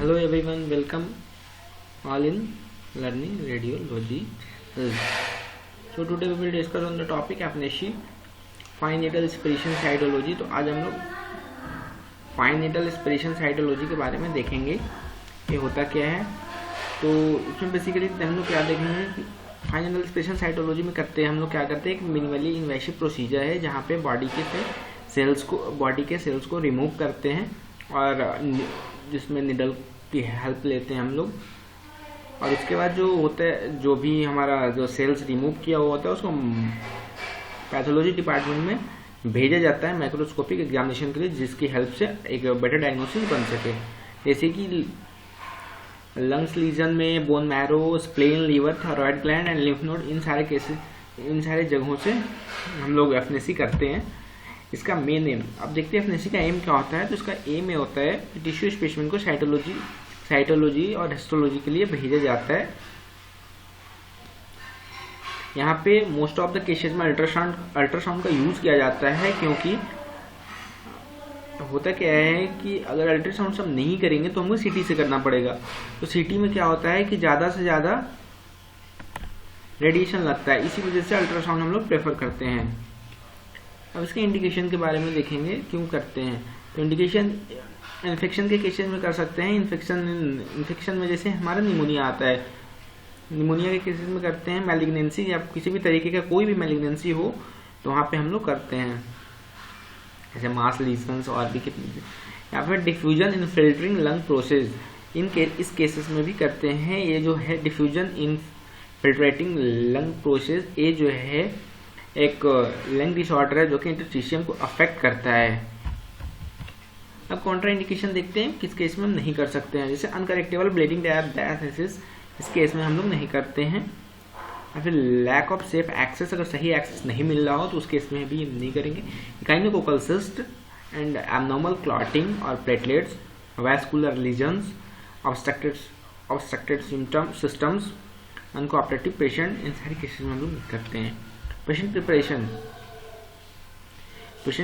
Hello everyone, welcome all in learning radiology. So today we will discuss on the topic apnea, fine needle aspiration cytology. तो आज हम लोग fine needle aspiration cytology के बारे में देखेंगे ये होता क्या है। तो इसमें बेसिकली हम लोग क्या देखेंगे कि फाइन नीडल एस्पिरेशन साइटोलॉजी में करते हैं हम लोग क्या करते हैं, एक मिनिमली इन्वेसिव प्रोसीजर है जहाँ पे बॉडी के सेल्स को रिमूव करते हैं और जिसमें निडल की हेल्प लेते हैं हम लोग। और उसके बाद जो होता है, जो भी हमारा जो सेल्स रिमूव किया हुआ होता है उसको पैथोलॉजी डिपार्टमेंट में भेजा जाता है माइक्रोस्कोपिक एग्जामिनेशन के लिए, जिसकी हेल्प से एक बेटर डायग्नोसिस बन सके। जैसे कि लंग्स लीजन में bone marrow, spleen, liver, thyroid gland and lymph node, इन सारे जगहों से हम लोग एफनेसी करते हैं। इसका मेन एम, अब देखते हैं एफनेसी का एम क्या होता है। तो इसका एम ये होता है कि टिश्यू स्पेसिमेन को साइटोलॉजी और हिस्टोलॉजी के लिए भेजा जाता है। यहाँ पे मोस्ट ऑफ द केसेस में अल्ट्रासाउंड का यूज किया जाता है, क्योंकि होता क्या है कि अगर अल्ट्रासाउंड हम नहीं करेंगे तो हमको सीटी से करना पड़ेगा। तो सीटी में क्या होता है कि ज़्यादा से ज़्यादा रेडिएशन लगता है, इसी वजह से अल्ट्रासाउंड हम लोग प्रेफर करते हैं। अब इसके इंडिकेशन के बारे में देखेंगे क्यों करते हैं। तो इंडिकेशन इन्फेक्शन के केसेस में कर सकते हैं। इन्फेक्शन में जैसे हमारा निमोनिया आता है, निमोनिया के केसेस में करते हैं। मैलिग्नेंसी या किसी भी तरीके का कोई भी मैलिग्नेंसी हो तो वहाँ पे हम लोग करते हैं, जैसे मास लीजन्स और भी कितने। या फिर डिफ्यूजन इनफिल्ट्रिंग लंग प्रोसेस, इस केसेस में भी करते हैं। ये जो है डिफ्यूजन इनफिल्ट्रेटिंग लंग प्रोसेस, ये जो है एक लंग डिसऑर्डर है जो कि इंटरस्टिशियम को अफेक्ट करता है। अब कॉन्ट्रा इंडिकेशन देखते हैं किस केस में हम नहीं कर सकते हैं। जैसे अनकरेक्टेबल ब्लीडिंग डायथेसिस, इस केस में हम लोग नहीं करते हैं। या फिर लैक ऑफ सेफ एक्सेस, अगर सही एक्सेस नहीं मिल रहा हो तो उस केस में भी नहीं करेंगे। Gonococcal cyst and abnormal clotting और platelets, vascular lesions, obstructed systems, uncooperative patient, इन सारे केसेस में हम लोग नहीं करते हैं। पेशेंट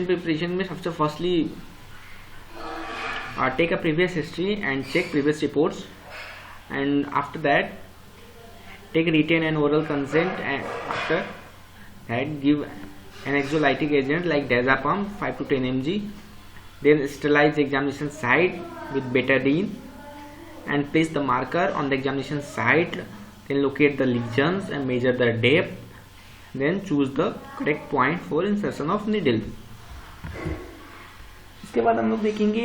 प्रिपरेशन में सबसे firstly take a previous history and check previous reports, and after that take written and oral consent, and after that give an anxiolytic agent like diazepam 5 to 10 mg, then sterilize the examination site with betadine and place the marker on the examination site, then locate the lesions and measure the depth, then choose the correct point for insertion of needle। इसके बाद हम लोग देखेंगे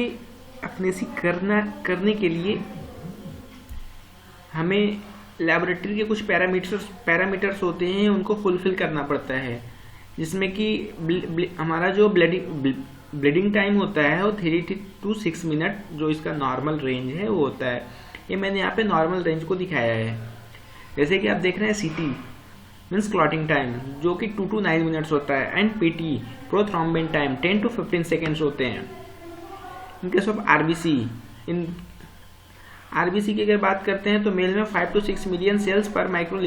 एफनेसी करने के लिए हमें laboratory के कुछ पैरामीटर्स होते हैं, उनको फुलफिल करना पड़ता है, जिसमें कि हमारा जो ब्लीडिंग टाइम होता है वो 3 to 6 मिनट जो इसका नॉर्मल रेंज है वो होता है। ये मैंने यहाँ पे नॉर्मल रेंज को दिखाया है। जैसे कि आप देख रहे हैं सीटी मीन्स क्लॉटिंग टाइम जो कि 2 to 9 मिनट्स होता है, and PT prothrombin time 10 to 15 seconds होते हैं। इन केस ऑफ आरबीसी की अगर बात करते हैं तो मेल में 5 to 6 million cells per micron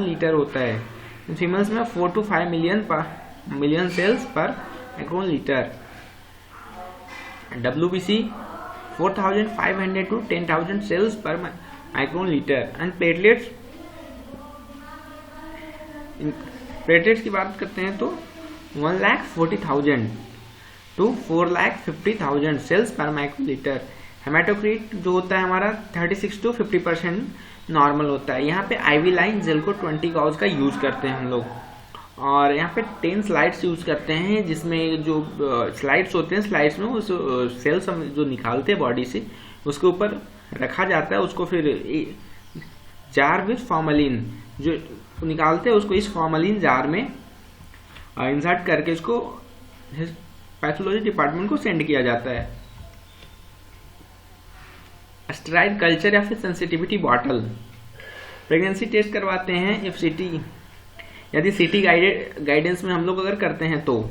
litre होता है। फीमेल्स में 4 to 5 million cells per micron litre. WBC 4,500 to 10,000 cells per micron litre. And platelets की बात करते हैं तो 1,40,000 to 4,50,000 cells per microlitre. Haematocrit जो होता है हमारा 36 to 50% नॉर्मल होता है। यहाँ पे आईवी लाइन जेल को 20 गॉज का यूज करते हैं हम लोग, और यहाँ पे 10 स्लाइड्स यूज करते हैं, जिसमें जो स्लाइड्स होते हैं, स्लाइड्स में उस सेल्स हम जो निकालते हैं बॉडी से उसके ऊपर रखा जाता है। उसको फिर जार विथ फॉर्मलिन जो निकालते हैं उसको इस फॉर्मलिन जार में इंसर्ट करके इसको पैथोलॉजी डिपार्टमेंट को सेंड किया जाता है। स्टेराइल कल्चर या फिर सेंसिटिविटी बॉटल। प्रेगनेंसी टेस्ट करवाते हैं इफ सिटी, यदि सिटी गाइडेंस में हम लोग अगर करते हैं तो।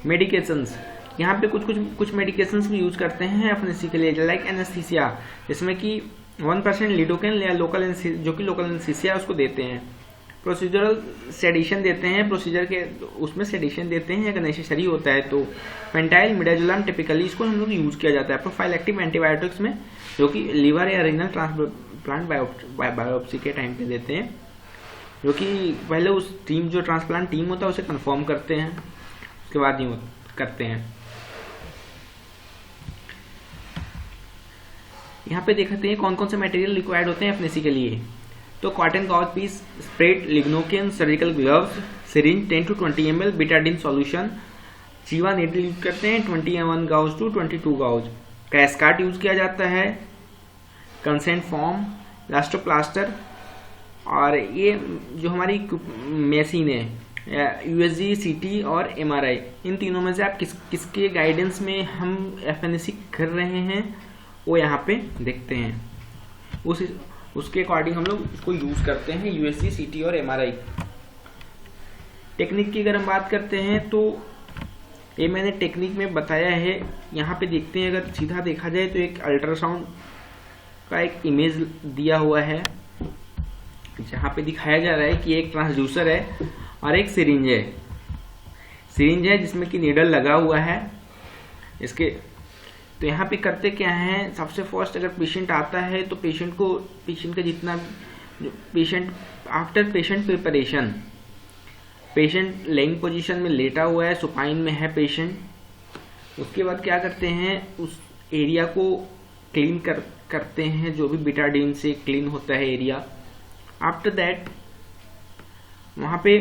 मेडिकेशंस, यहाँ पे कुछ मेडिकेशंस भी यूज करते हैं एफनेसी के लिए, लाइक एनेस्थीसिया, जिसमें कि 1% लिडोकेन या जो कि लोकल एनेस्थीसिया उसको देते हैं। प्रोसीजरल सेडिशन देते हैं, प्रोसीजर के उसमें सेडिशन देते हैं अगर नेसेसरी होता है तो। फेंटाइल मिडाजोलम टिपिकली इसको हम लोग यूज किया जाता है प्रोफाइलैक्टिक एंटीबायोटिक्स में, जो कि लीवर या रीनल ट्रांसप्लांट बायोप्सी के टाइम पे देते हैं, जो कि पहले उस टीम जो ट्रांसप्लांट टीम होता है उसे कंफर्म करते हैं, उसके बाद ही करते हैं। यहाँ पे देखते हैं कौन कौन से मटेरियल रिक्वायर्ड होते हैं एफएनएसी के लिए। तो cotton gauze piece, spread, lignocaine, surgical gloves, syringe 10 to 20 ml betadine solution, चीवा नीडल यूज करते हैं 21 गाउज टू 22 गाउज, कैस्कार्ट यूज किया जाता है, कंसेंट फॉर्म, इलास्टोप्लास्टर, और ये जो हमारी मशीन है यूएसजी, सीटी और एमआरआई, इन तीनों में से आप किसके गाइडेंस में हम एफएनएसी कर रहे हैं वो यहाँ पे देखते हैं, उसके अकॉर्डिंग हम लोग उसको यूज करते हैं, यूएसजी, सीटी और एमआरआई। टेक्निक की अगर हम बात करते हैं तो ये मैंने टेक्निक में बताया है। यहाँ पे देखते हैं, अगर सीधा देखा जाए तो एक अल्ट्रासाउंड का एक इमेज दिया हुआ है, जहाँ पे दिखाया जा रहा है कि एक ट्रांसड्यूसर है और एक सिरिंज है जिसमें कि नीडल लगा हुआ है इसके। तो यहाँ पे करते क्या है, सबसे फर्स्ट अगर पेशेंट आता है तो पेशेंट का जितना after patient preparation, patient laying position में लेटा हुआ है, सुपाइन में है पेशेंट, उसके बाद क्या करते हैं, उस एरिया को क्लीन करते हैं, जो भी बीटाडीन से क्लीन होता है एरिया। आफ्टर दैट वहाँ पे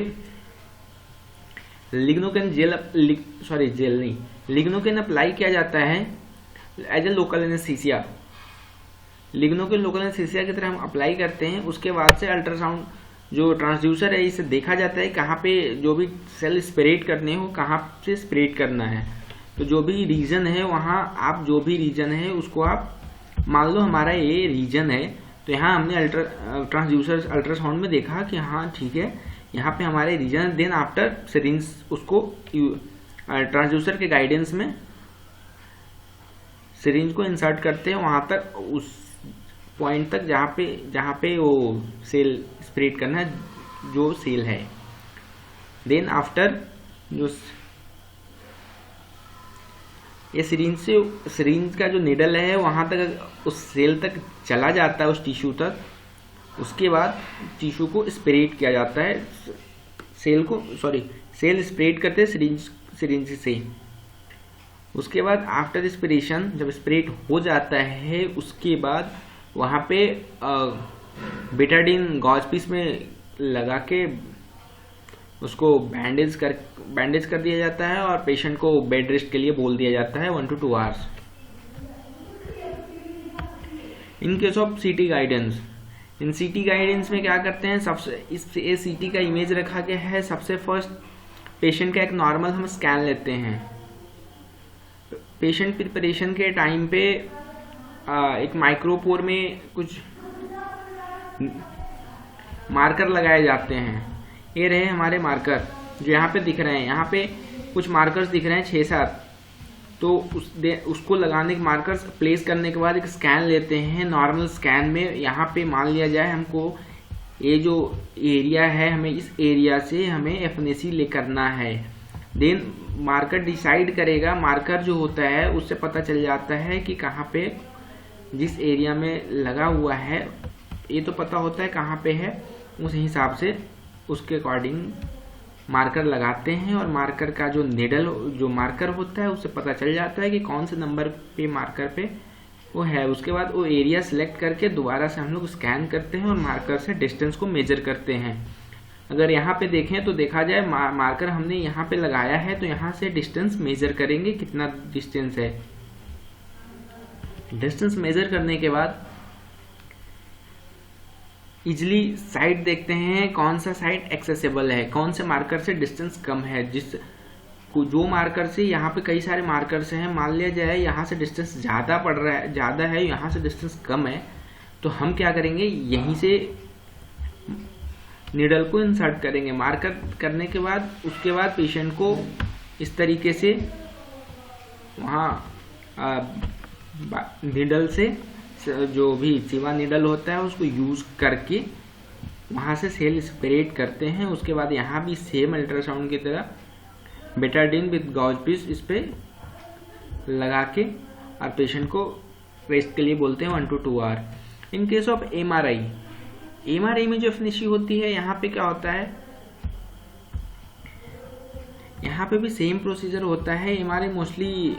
लिग्नोकेन अप्लाई किया जाता है as a local anaesthesia. Lignocaine local anaesthesia की तरह हम अप्लाई करते हैं। उसके बाद से अल्ट्रासाउंड जो ट्रांसड्यूसर है इसे देखा जाता है कहाँ पे जो भी सेल स्प्रेड करने हो कहाँ से स्प्रेड करना है। तो जो भी रीजन है वहाँ आप जो भी रीजन है उसको आप मान लो हमारा ये रीजन है, तो यहाँ हमने ट्रांसड्यूसर अल्ट्रासाउंड में देखा कि हाँ ठीक है यहाँ पे हमारे रीजन। देन आफ्टर सिरिंज उसको ट्रांसड्यूसर के गाइडेंस में सिरिंज को इंसर्ट करते हैं वहाँ तक, उस पॉइंट तक जहाँ पे वो सेल स्प्रेड करना है जो सेल है। देन आफ्टर जो ये सिरिंज का जो निडल है वहाँ तक उस सेल तक चला जाता है, उस टिश्यू तक। उसके बाद टिश्यू को स्प्रेड किया जाता है, सेल स्प्रेड करते हैं सिरिंज से। उसके बाद आफ्टर स्प्रेशन जब स्प्रेड हो जाता है उसके बाद वहाँ पे बेटाडीन गॉज पीस में लगा के उसको बैंडेज कर दिया जाता है और पेशेंट को बेड रेस्ट के लिए बोल दिया जाता है 1 to 2 hours. In case of सीटी गाइडेंस, इन सीटी गाइडेंस में क्या करते हैं, सबसे इस सीटी का इमेज रखा गया है। सबसे फर्स्ट पेशेंट का एक नॉर्मल हम स्कैन लेते हैं। पेशेंट प्रिपरेशन के टाइम पे एक माइक्रोपोर में कुछ मार्कर लगाए जाते हैं। ये रहे हमारे मार्कर जो यहाँ पे दिख रहे हैं, यहाँ पे कुछ मार्कर्स दिख रहे हैं 6-7। तो उसको लगाने के मार्कर्स प्लेस करने के बाद एक स्कैन लेते हैं। नॉर्मल स्कैन में यहाँ पे मान लिया जाए हमको ये जो एरिया है हमें इस एरिया से हमें एफएनएसी ले करना है। देन मार्कर डिसाइड करेगा, मार्कर जो होता है उससे पता चल जाता है कि कहाँ पे जिस एरिया में लगा हुआ है ये तो पता होता है कहाँ पे है, उस हिसाब से उसके अकॉर्डिंग मार्कर लगाते हैं। और मार्कर का जो निडल जो मार्कर होता है उससे पता चल जाता है कि कौन से नंबर पे मार्कर पे वो है। उसके बाद वो एरिया सिलेक्ट करके दोबारा से हम लोग स्कैन करते हैं और मार्कर से डिस्टेंस को मेजर करते हैं। अगर यहाँ पे देखें तो देखा जाए मार्कर हमने यहाँ पे लगाया है तो यहाँ से डिस्टेंस मेजर करेंगे कितना डिस्टेंस है। डिस्टेंस मेजर करने के बाद इजली साइड देखते हैं कौन सा साइड एक्सेसिबल है, कौन से मार्कर से डिस्टेंस कम है। जो मार्कर से यहाँ पे कई सारे मार्कर्स हैं, मान लिया जाए यहाँ से डिस्टेंस ज़्यादा पड़ रहा है, ज़्यादा है, यहाँ से डिस्टेंस कम है, तो हम क्या करेंगे यहीं से निडल को इंसर्ट करेंगे। मार्कर करने के बाद उसके बाद पेशेंट को इस तरीके से वहाँ निडल से जो भी सिवा निडल होता है उसको यूज करके वहाँ से सेल स्प्रेड करते हैं। उसके बाद यहाँ भी सेम अल्ट्रासाउंड की तरह बेटाडीन विद गॉज पीस इस पर लगा के और पेशेंट को रेस्ट के लिए बोलते हैं 1 to 2 hour. In case of MRI में जो एफिनिशी होती है, यहाँ पे क्या होता है, यहाँ पे भी सेम प्रोसीजर होता है। एमआरआई मोस्टली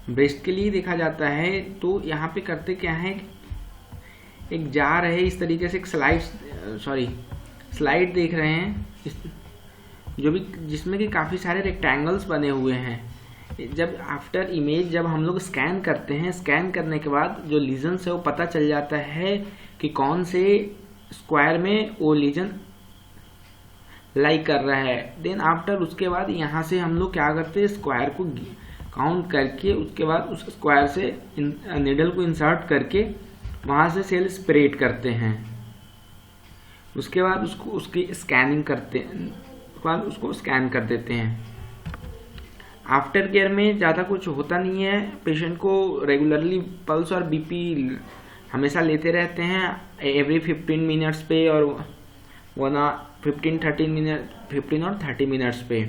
ब्रेस्ट के लिए देखा जाता है। तो यहाँ पे करते क्या है, एक जार है इस तरीके से, एक स्लाइड देख रहे हैं जो भी, जिसमें कि काफ़ी सारे रेक्टेंगल्स बने हुए हैं। जब आफ्टर इमेज जब हम लोग स्कैन करते हैं, स्कैन करने के बाद जो लीजन्स है वो पता चल जाता है कि कौन से स्क्वायर में वो लीजन लाई कर रहा है। देन आफ्टर उसके बाद यहाँ से हम लोग क्या करते हैं, स्क्वायर को काउंट करके उसके बाद उस स्क्वायर से निडल को इंसर्ट करके वहाँ से सेल स्प्रेड करते हैं। उसके बाद उसकी स्कैनिंग करते हैं, उसके बाद उसको स्कैन कर देते हैं। आफ्टर केयर में ज़्यादा कुछ होता नहीं है। पेशेंट को रेगुलरली पल्स और बीपी हमेशा लेते रहते हैं एवरी 15 मिनट्स पे और 15 और 30 मिनट्स पे।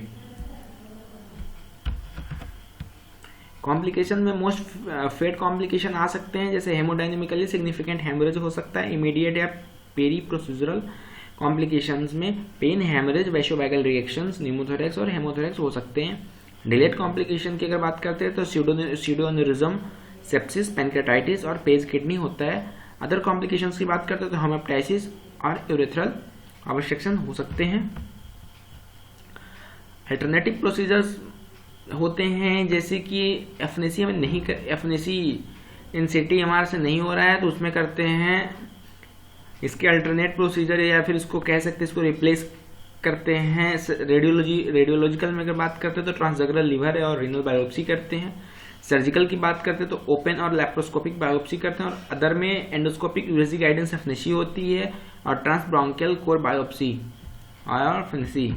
कॉम्प्लिकेशन में मोस्ट फेड कॉम्प्लिकेशन आ सकते हैं, जैसे हेमोडाइनमिकली सिग्निफिकेंट हेमरेज हो सकता है, इमीडिएट या पेरी प्रोसीजरल कॉम्प्लिकेशंस में पेन, हेमरेज, वैसोवैगल रिएक्शंस, न्यूमोथोरैक्स और हेमोथोरैक्स हो सकते हैं। डिलेड कॉम्प्लिकेशन की अगर बात करते हैं तो सीडोन्यूरिज्म, सेप्सिस, पैनक्रेटाइटिस और पेज किडनी होता है। अदर कॉम्प्लिकेशंस की बात करते हैं तो हेमेप्टाइसिस और यूरेथ्रल ऑब्स्ट्रक्शन हो सकते हैं। अल्टरनेटिव प्रोसीजर्स होते हैं, जैसे कि एफनेसी में नहीं, एफनेसी इन CT-MR से नहीं हो रहा है तो उसमें करते हैं इसके अल्टरनेट प्रोसीजर, या फिर इसको कह सकते हैं इसको रिप्लेस करते हैं। रेडियोलॉजिकल में अगर बात करते हैं तो ट्रांसजगरल लिवर और रीनल बायोप्सी करते हैं। सर्जिकल की बात करते हैं तो ओपन और लैप्रोस्कोपिक बायोप्सी करते हैं, और अदर में एंडोस्कोपिक यूएसजी गाइडेंस एफनेसी होती है और ट्रांसब्रोंकियल कोर बायोप्सी और एफनेसी।